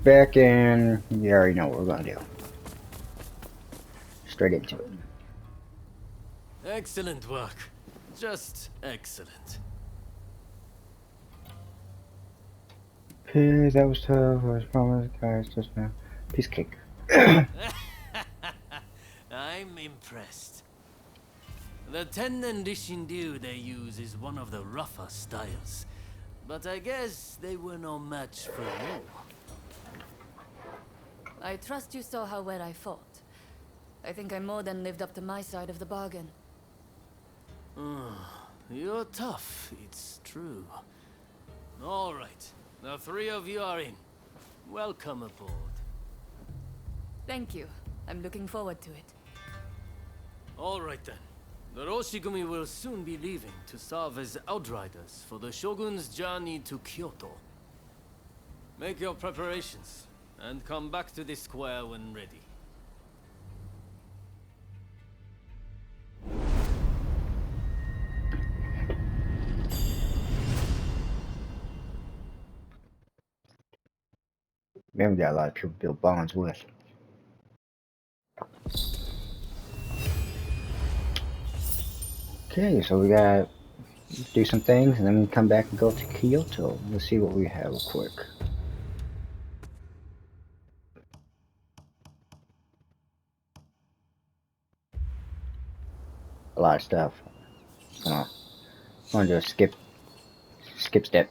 back and you already know what we're gonna do. Straight into it. Excellent work. Just excellent. Okay, that was tough. I was promised, guys. Just now. Piece of cake. I'm impressed. The Tennen Dishindu they use is one of the rougher styles. But I guess they were no match for you. I trust you saw how well I fought. I think I more than lived up to my side of the bargain. You're tough, it's true. All right, the three of you are in. Welcome aboard. Thank you. I'm looking forward to it. All right then. The Roshigumi will soon be leaving to serve as outriders for the Shogun's journey to Kyoto. Make your preparations, and come back to this square when ready. Man, we got a lot of people to build bonds with. Okay, so we gotta do some things and then we come back and go to Kyoto. Let's see what we have real quick. A lot of stuff. Come on. I'm gonna do a skip step.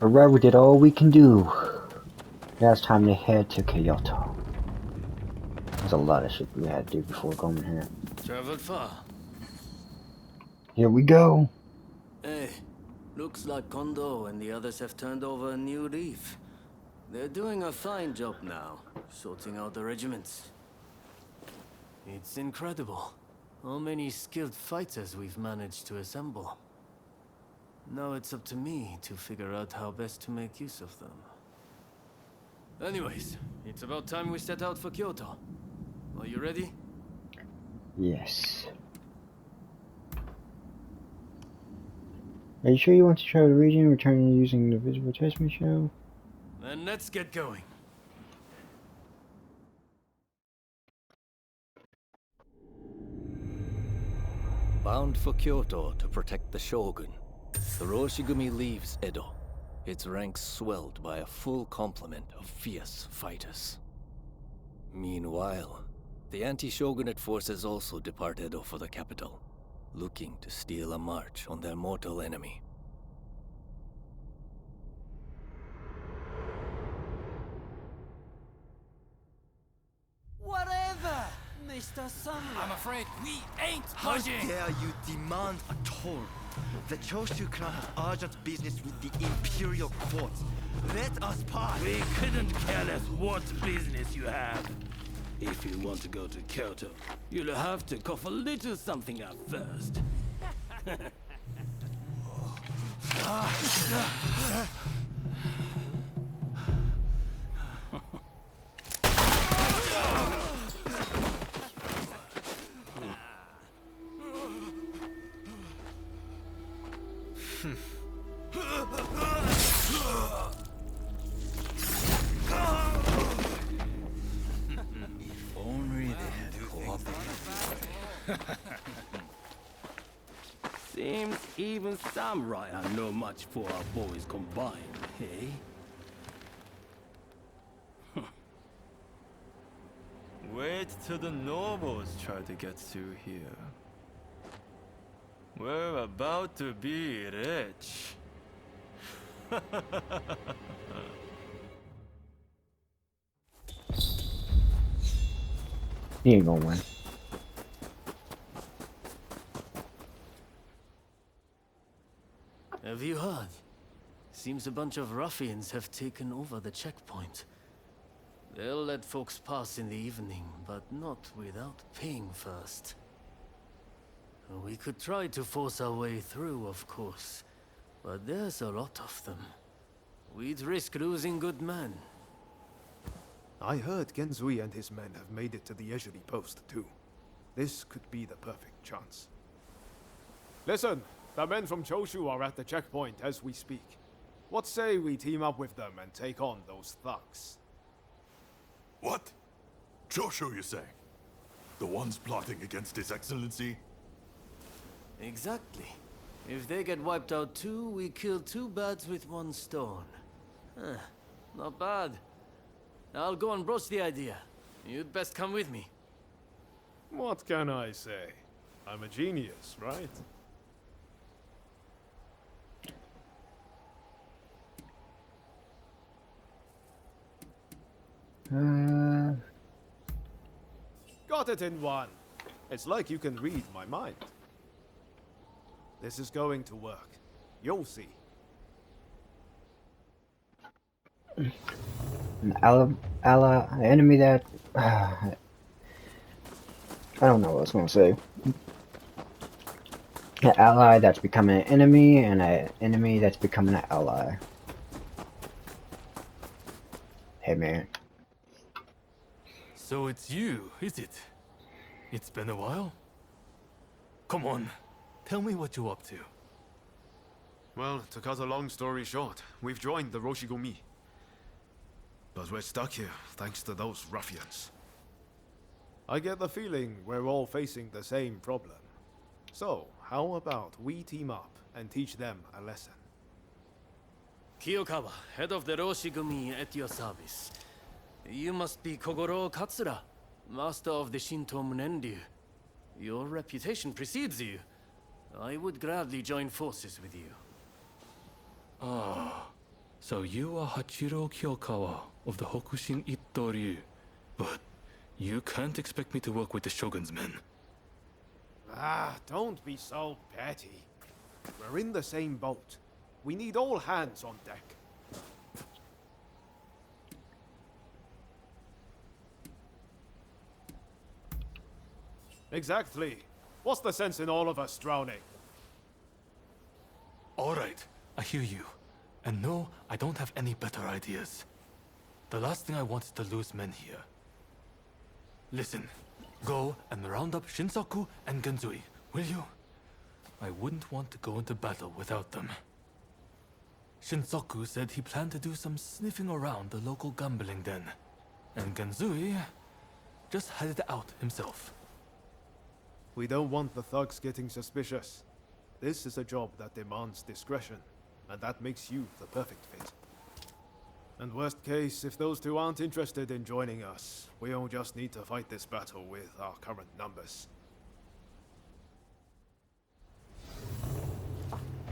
Alright, we did all we can do. Now it's time to head to Kyoto. There's a lot of shit we had to do before going here. Traveled far. Here we go. Hey, looks like Kondo and the others have turned over a new leaf. They're doing a fine job now, sorting out the regiments. It's incredible how many skilled fighters we've managed to assemble. Now it's up to me to figure out how best to make use of them. Anyways, it's about time we set out for Kyoto. Are you ready? Yes. Are you sure you want to travel the region, returning using the visible attachment show? Then let's get going. Bound for Kyoto to protect the Shogun, the Roshigumi leaves Edo, its ranks swelled by a full complement of fierce fighters. Meanwhile, the anti-shogunate forces also depart Edo for the capital, looking to steal a march on their mortal enemy. Whatever, Mr. Samurai. I'm afraid we ain't How budging! dare you demand a toll? The Choshu clan has urgent business with the Imperial Court. Let us pass. We couldn't care less what business you have. If you want to go to Kyoto, you'll have to cough a little something up first. Only they had cooperated. Seems even samurai are no much for our boys combined, eh? Wait till the nobles try to get through here. We're about to be rich. He ain't gonna win. Have you heard? Seems a bunch of ruffians have taken over the checkpoint. They'll let folks pass in the evening, but not without paying first. We could try to force our way through, of course, but there's a lot of them. We'd risk losing good men. I heard Genzui and his men have made it to the Ejiri post, too. This could be the perfect chance. Listen, the men from Choshu are at the checkpoint as we speak. What say we team up with them and take on those thugs? What? Joshu, you say? The ones plotting against His Excellency? Exactly. If they get wiped out too, we kill two birds with one stone. Huh, not bad. I'll go and broach the idea. You'd best come with me. What can I say? I'm a genius, right? Got it in one. It's like you can read my mind. This is going to work. You'll see. An enemy that I don't know what I was gonna say. An ally that's becoming an enemy, and an enemy that's becoming an ally. Hey man. So it's you, is it? It's been a while? Come on, tell me what you're up to. Well, to cut a long story short, we've joined the Roshigumi. But we're stuck here, thanks to those ruffians. I get the feeling we're all facing the same problem. So, how about we team up and teach them a lesson? Kiyokawa, head of the Roshigumi, at your service. You must be Kogoro Katsura, master of the Shinto Munenryu. Your reputation precedes you. I would gladly join forces with you. Ah, so you are Hachiro Kiyokawa of the Hokushin Itto Ryu. But you can't expect me to work with the Shogun's men. Ah, don't be so petty. We're in the same boat. We need all hands on deck. Exactly. What's the sense in all of us drowning? All right, I hear you. And no, I don't have any better ideas. The last thing I want is to lose men here. Listen, go and round up Shinsaku and Genzui, will you? I wouldn't want to go into battle without them. Shinsaku said he planned to do some sniffing around the local gambling den. And Genzui just headed out himself. We don't want the thugs getting suspicious. This is a job that demands discretion, and that makes you the perfect fit. And worst case, if those two aren't interested in joining us, we'll just need to fight this battle with our current numbers.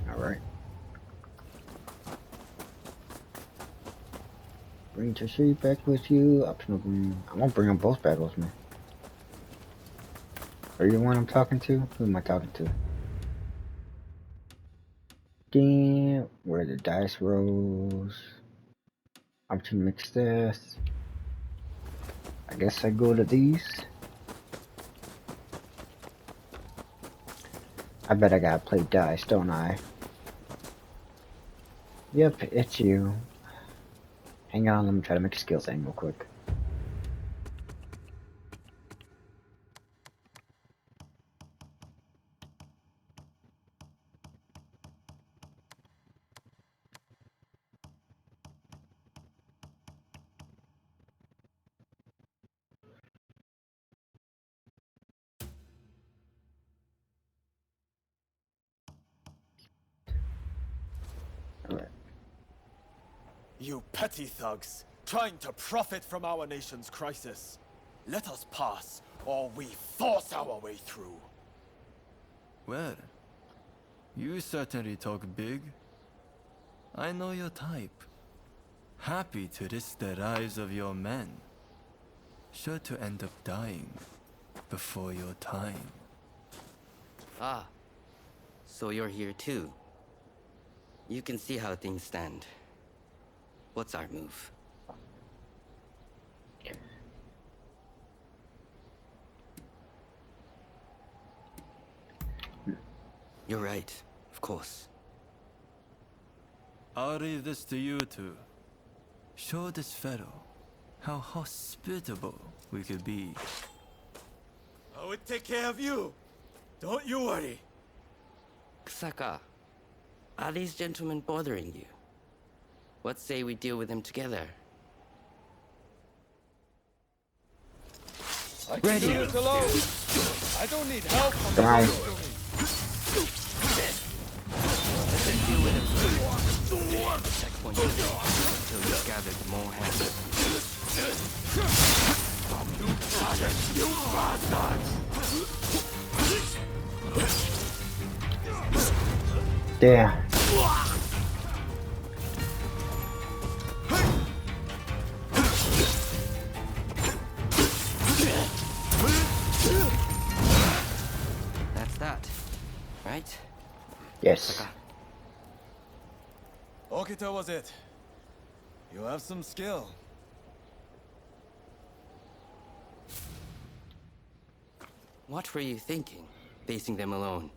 Alright. Bring Tashi back with you. Optional bring. I won't bring them both back with me. Are you the one I'm talking to? Who am I talking to? Damn, where the dice rolls. I'm to mix this. I guess I go to these. I bet I gotta play dice, don't I? Yep, it's you. Hang on, let me try to make a skills thing real quick. You petty thugs, trying to profit from our nation's crisis. Let us pass, or we force our way through. Well, you certainly talk big. I know your type. Happy to risk the lives of your men. Sure to end up dying before your time. Ah, so you're here too. You can see how things stand. What's our move? You're right, of course. I'll leave this to you two. Show this fellow how hospitable we could be. I would take care of you. Don't you worry. Kusaka, are these gentlemen bothering you? What say we deal with him together? I can do it alone. I don't need help from the Down. rest of me. Let's deal with him first. The checkpoint until we've gathered more hands. There. That's that, right? Yes. Okita was it. You have some skill. What were you thinking, facing them alone?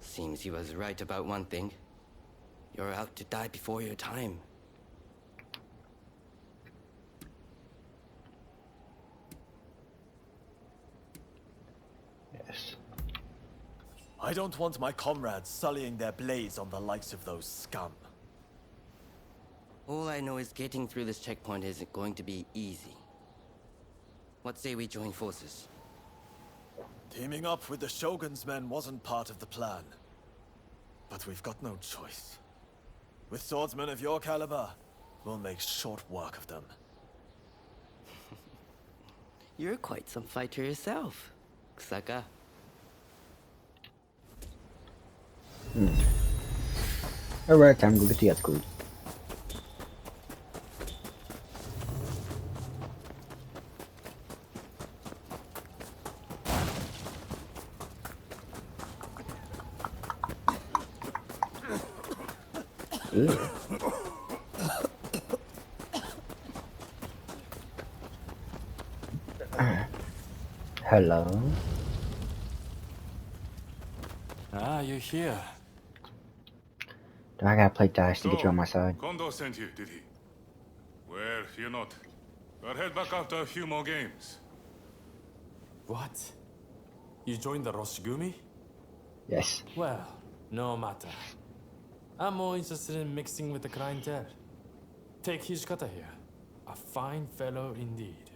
Seems he was right about one thing. You're out to die before your time. Yes. I don't want my comrades sullying their blades on the likes of those scum. All I know is getting through this checkpoint isn't going to be easy. What say we join forces? Teaming up with the Shogun's men wasn't part of the plan. But we've got no choice. With swordsmen of your caliber, we'll make short work of them. You're quite some fighter yourself, Kusaka. Alright, time to go get the upgrade. Ew. Hello. Ah, you're here. Do I gotta play dice to get you on my side? Kondo sent you, did he? Well, fear not. We'll head back after a few more games. What? You joined the Roshigumi? Yes. Well, no matter. I'm more interested in mixing with the clientele. Take Hijikata here. A fine fellow indeed.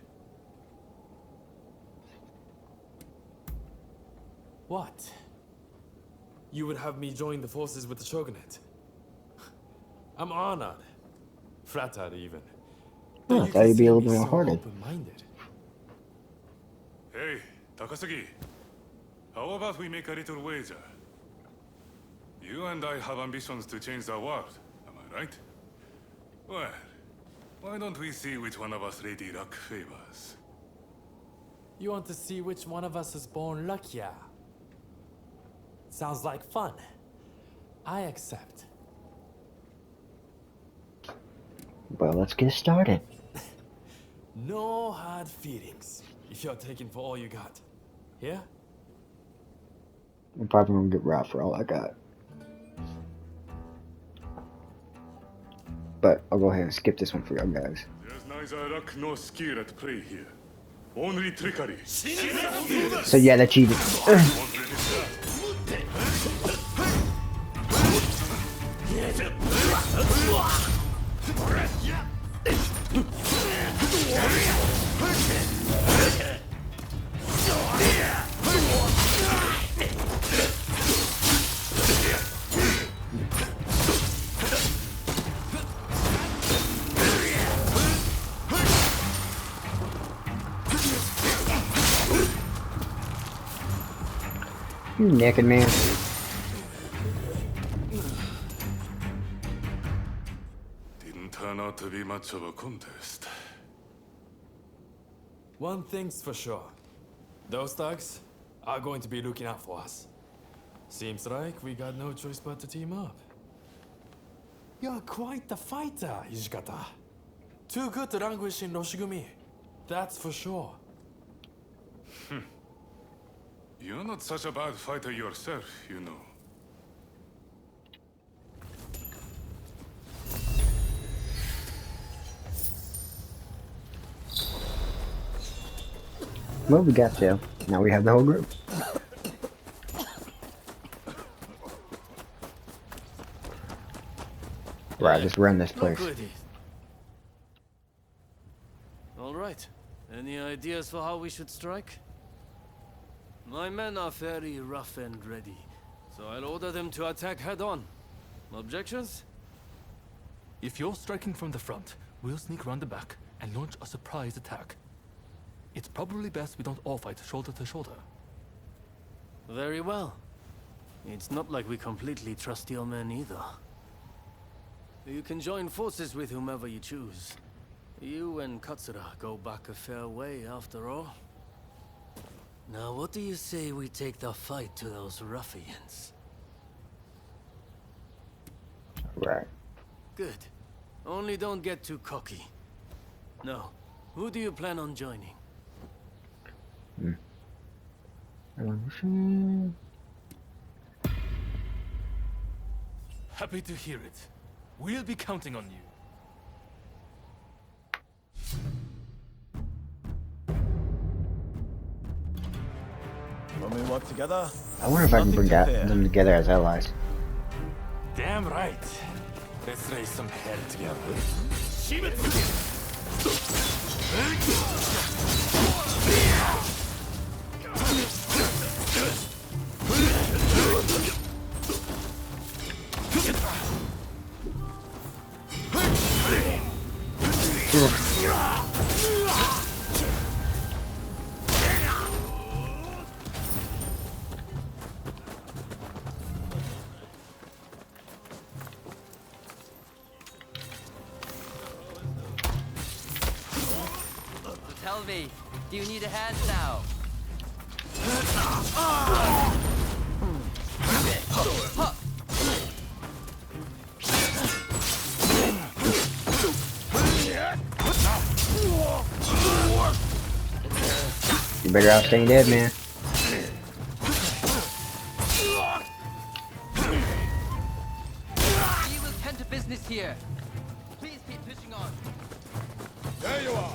What? You would have me join the forces with the Shogunate? I'm honored. Flattered even. Oh, I thought you'd be a little bit more hearted. Open-minded. Hey, Takasugi. How about we make a little wager? You and I have ambitions to change the world, am I right? Well, why don't we see which one of us Lady Luck favors? You want to see which one of us is born luckier? Sounds like fun. I accept. Well, let's get started. No hard feelings, if you're taking for all you got. Yeah? I'm probably gonna get robbed for all I got. But I'll go ahead and skip this one for y'all guys. There's neither luck nor skill at play here. Only trickery. So yeah, that cheated. You naked man. Didn't turn out to be much of a contest. One thing's for sure. Those thugs are going to be looking out for us. Seems like we got no choice but to team up. You're quite the fighter, Hijikata. Too good to languish in Roshigumi. That's for sure. You're not such a bad fighter yourself, you know. Well, we got there. Now we have the whole group. Right, just run this place. Look with it. All right. Any ideas for how we should strike? My men are very rough and ready, so I'll order them to attack head-on. Objections? If you're striking from the front, we'll sneak around the back and launch a surprise attack. It's probably best we don't all fight shoulder to shoulder. Very well. It's not like we completely trust your men either. You can join forces with whomever you choose. You and Katsura go back a fair way, after all. Now, what do you say we take the fight to those ruffians? Right. Good. Only don't get too cocky. No. Who do you plan on joining? Happy to hear it. We'll be counting on you. When we work together, I wonder if I can bring them together as allies. Damn right. Let's raise some hell together. Tell me, do you need a hand now? You better off staying dead, man. We will tend to business here. Please keep pushing on. There you are.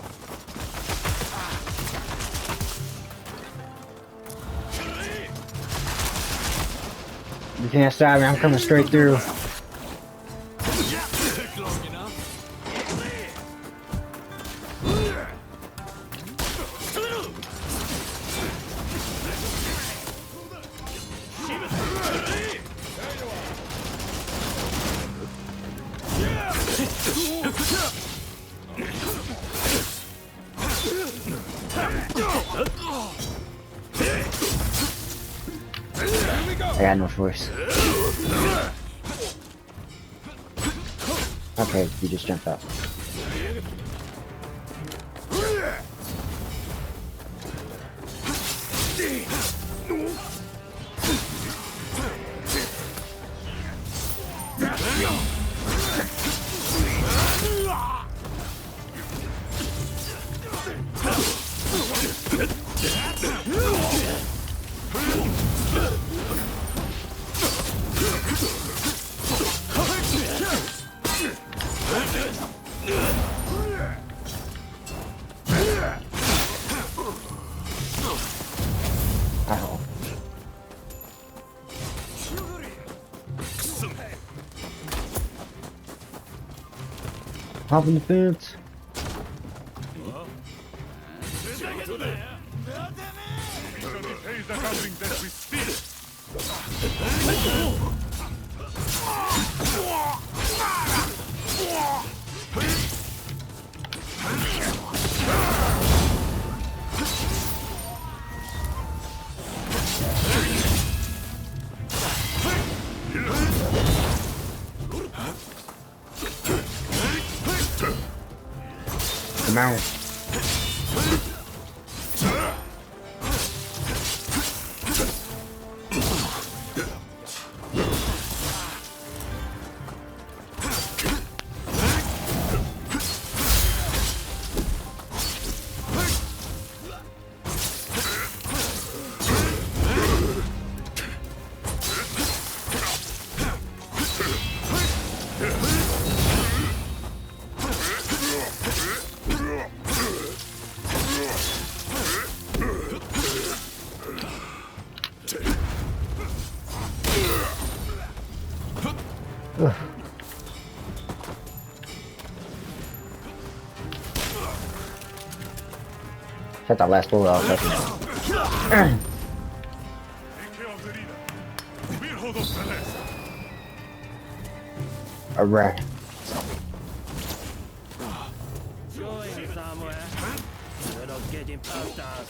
You can't stop me, I'm coming straight through. I got no choice. Okay, you just jumped up. Hopping the fence. Come on. Got that last bullet out. Alright. Join somewhere. You're not getting past us.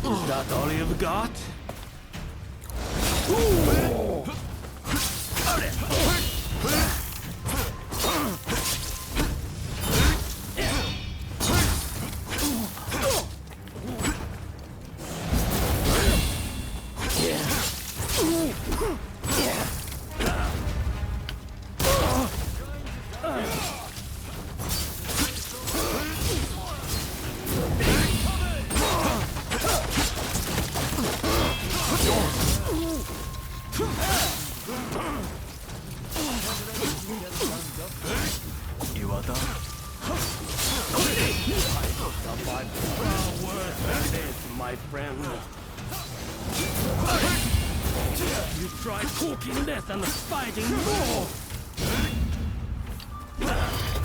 Is that all you've got? My friend. You try talking less and fighting more.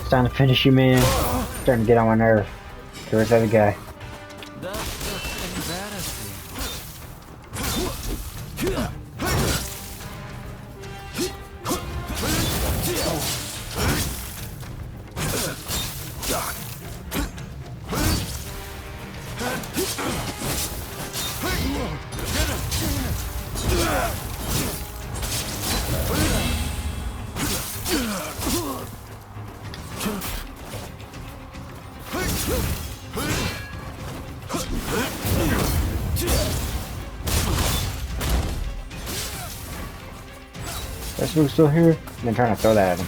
It's time to finish you, man. Starting to get on my nerve. Where's the other guy? That's just embarrassing. This dude's still here? I've been trying to throw that at him.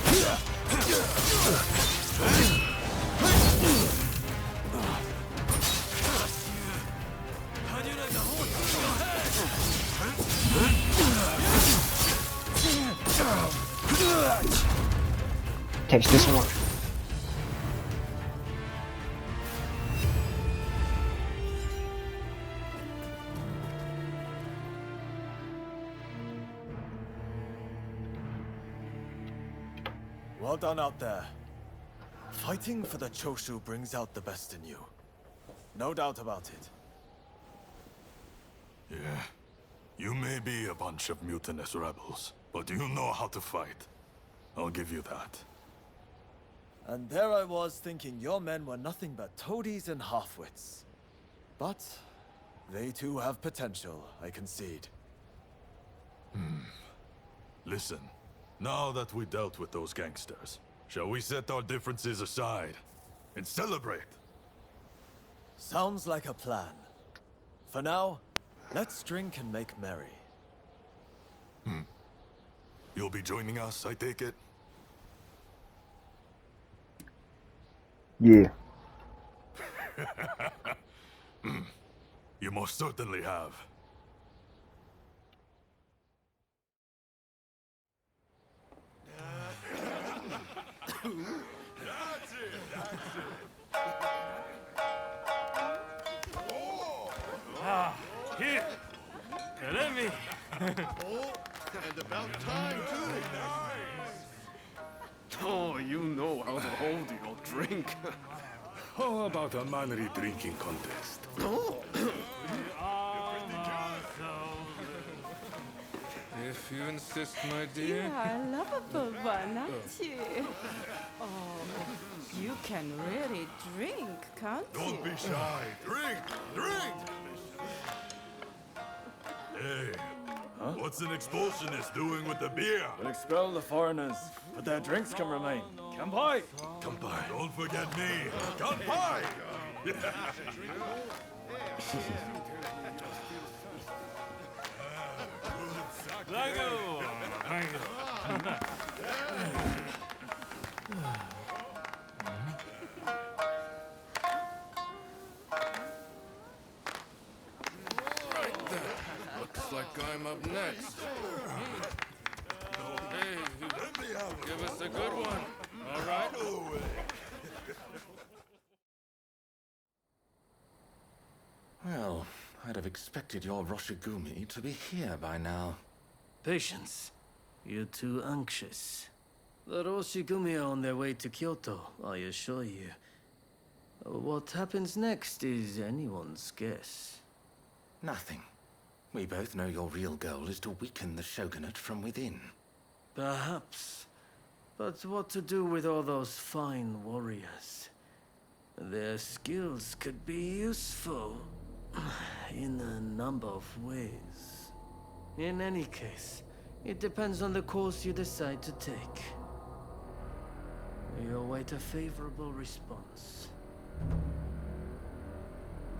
Takes this one. Well done out there. Fighting for the Choshu brings out the best in you. No doubt about it. Yeah. You may be a bunch of mutinous rebels, but you know how to fight. I'll give you that. And there I was thinking your men were nothing but toadies and halfwits. But they too have potential, I concede. Listen, now that we dealt with those gangsters, shall we set our differences aside and celebrate? Sounds like a plan. For now, let's drink and make merry. You'll be joining us, I take it? Yeah. You most certainly have. Here! Let me! Oh, and about time, too! Oh, you know how to hold your drink. How about a mannery drinking contest? Oh! If you insist, my You dear. are a lovable one, aren't you? Oh, you can really drink, can't you? Don't be shy. Drink! Drink! Hey, what's an expulsionist doing with the beer? We'll expel the foreigners, but their drinks can remain. Kampai! Kampai. Don't forget me. Kampai! Looks like I'm up next. Hey, give us a good one. All right. Well, I'd have expected your Roshigumi to be here by now. Patience. You're too anxious. The Roshigumi are on their way to Kyoto, I assure you. What happens next is anyone's guess. Nothing. We both know your real goal is to weaken the shogunate from within. Perhaps. But what to do with all those fine warriors? Their skills could be useful in a number of ways. In any case, it depends on the course you decide to take. We await a favorable response.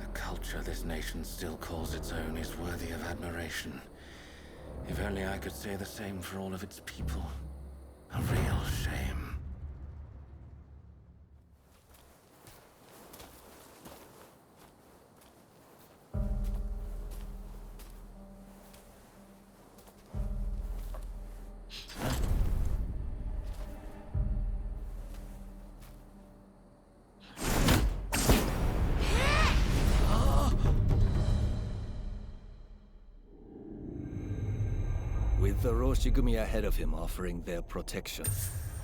The culture this nation still calls its own is worthy of admiration. If only I could say the same for all of its people. A real shame. With the Roshigumi ahead of him offering their protection,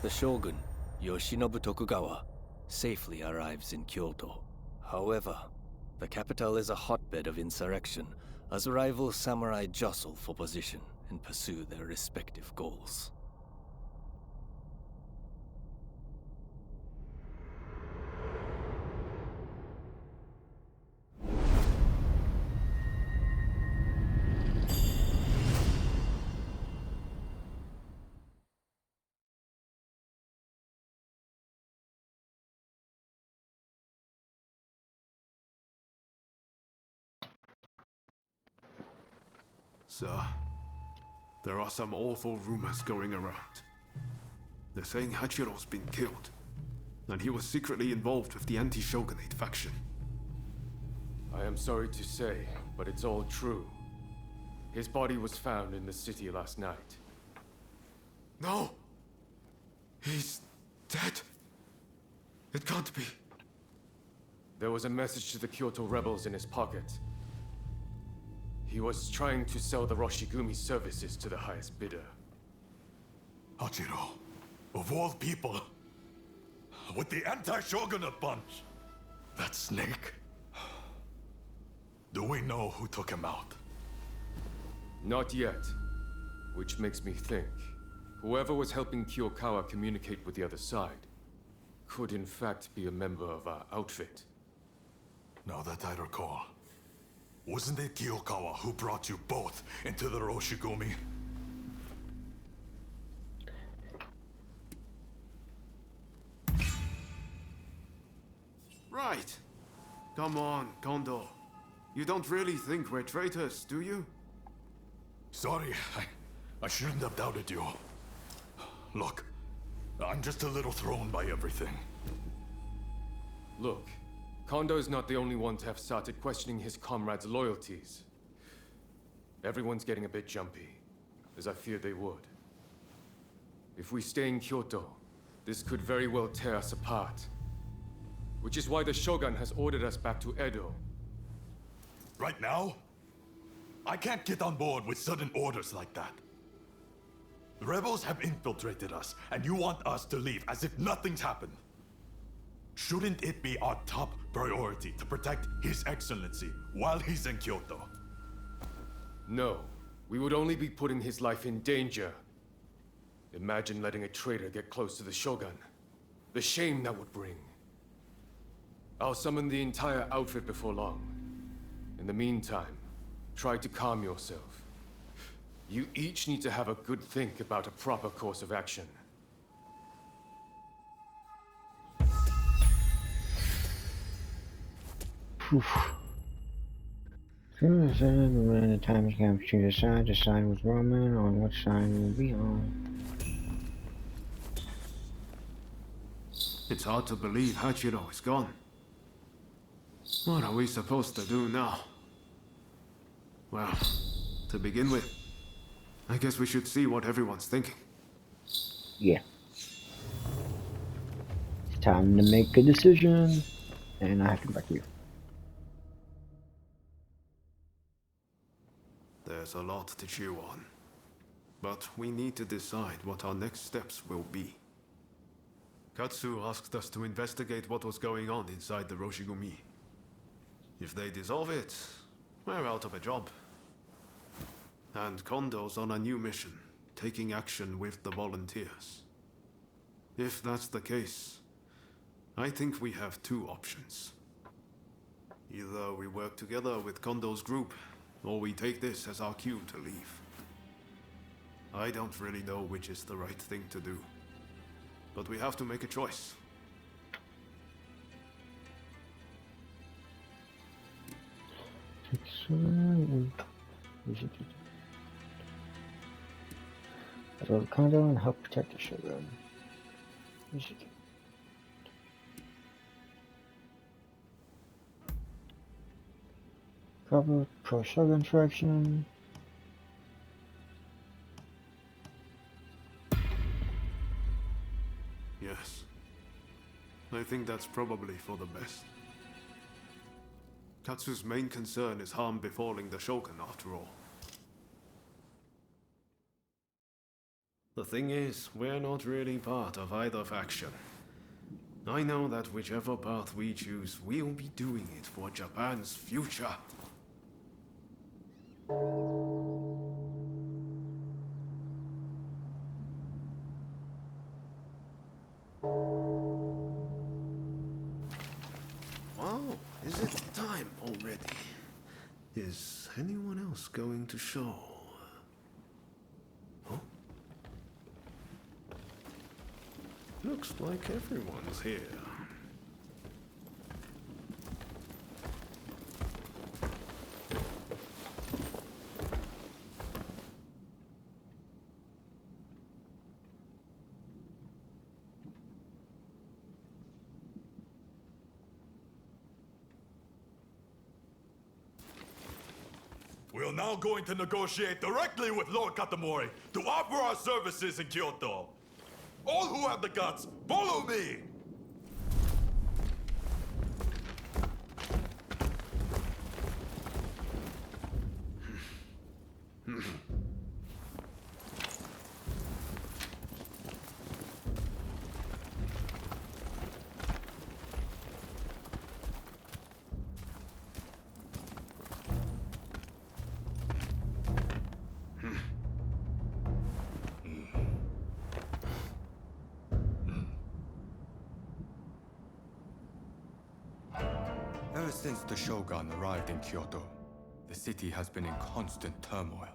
the shogun, Yoshinobu Tokugawa, safely arrives in Kyoto. However, the capital is a hotbed of insurrection as rival samurai jostle for position and pursue their respective goals. Sir, there are some awful rumors going around. They're saying Hachiro's been killed, and he was secretly involved with the anti-shogunate faction. I am sorry to say, but it's all true. His body was found in the city last night. No! He's dead. It can't be. There was a message to the Kyoto rebels in his pocket. He was trying to sell the Roshigumi services to the highest bidder. Hachiro, of all people, with the anti-shogunate bunch, that snake. Do we know who took him out? Not yet. Which makes me think, whoever was helping Kiyokawa communicate with the other side could in fact be a member of our outfit. Now that I recall, wasn't it Kiyokawa who brought you both into the Roshigumi? Right. Come on, Kondo. You don't really think we're traitors, do you? Sorry, I shouldn't have doubted you. Look, I'm just a little thrown by everything. Look, Kondo's not the only one to have started questioning his comrades' loyalties. Everyone's getting a bit jumpy, as I feared they would. If we stay in Kyoto, this could very well tear us apart. Which is why the Shogun has ordered us back to Edo. Right now? I can't get on board with sudden orders like that. The rebels have infiltrated us, and you want us to leave as if nothing's happened. Shouldn't it be our top priority to protect His Excellency while he's in Kyoto? No, we would only be putting his life in danger. Imagine letting a traitor get close to the Shogun. The shame that would bring. I'll summon the entire outfit before long. In the meantime, try to calm yourself. You each need to have a good think about a proper course of action. When the time has come to decide with Roman on which side we'll be on. It's hard to believe Hachiro is gone. What are we supposed to do now? Well, to begin with, I guess we should see what everyone's thinking. Yeah. Time to make a decision. And I have to go back to you. There's a lot to chew on. But we need to decide what our next steps will be. Katsu asked us to investigate what was going on inside the Roshigumi. If they dissolve it, we're out of a job. And Kondo's on a new mission, taking action with the volunteers. If that's the case, I think we have two options. Either we work together with Kondo's group, or we take this as our cue to leave. I don't really know which is the right thing to do, but we have to make a choice. Go to Kondo and help protect the Shogun. Cover pro-Shogun faction. Yes. I think that's probably for the best. Katsu's main concern is harm befalling the Shogun, after all. The thing is, we're not really part of either faction. I know that whichever path we choose, we'll be doing it for Japan's future. Wow, is it time already? Is anyone else going to show? Huh? Looks like everyone's here. We're now going to negotiate directly with Lord Katamori to offer our services in Kyoto. All who have the guts, follow me! Ever since the Shogun arrived in Kyoto, the city has been in constant turmoil.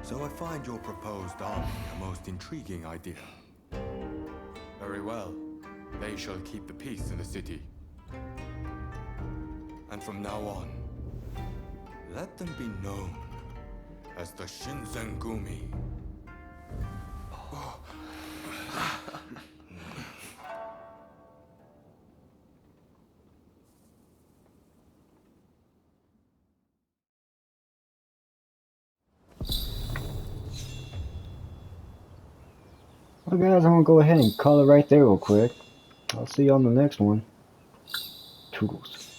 So I find your proposed army a most intriguing idea. Very well. They shall keep the peace in the city. And from now on, let them be known as the Shinsengumi. Well guys, I'm gonna go ahead and call it right there real quick. I'll see you on the next one. Toodles.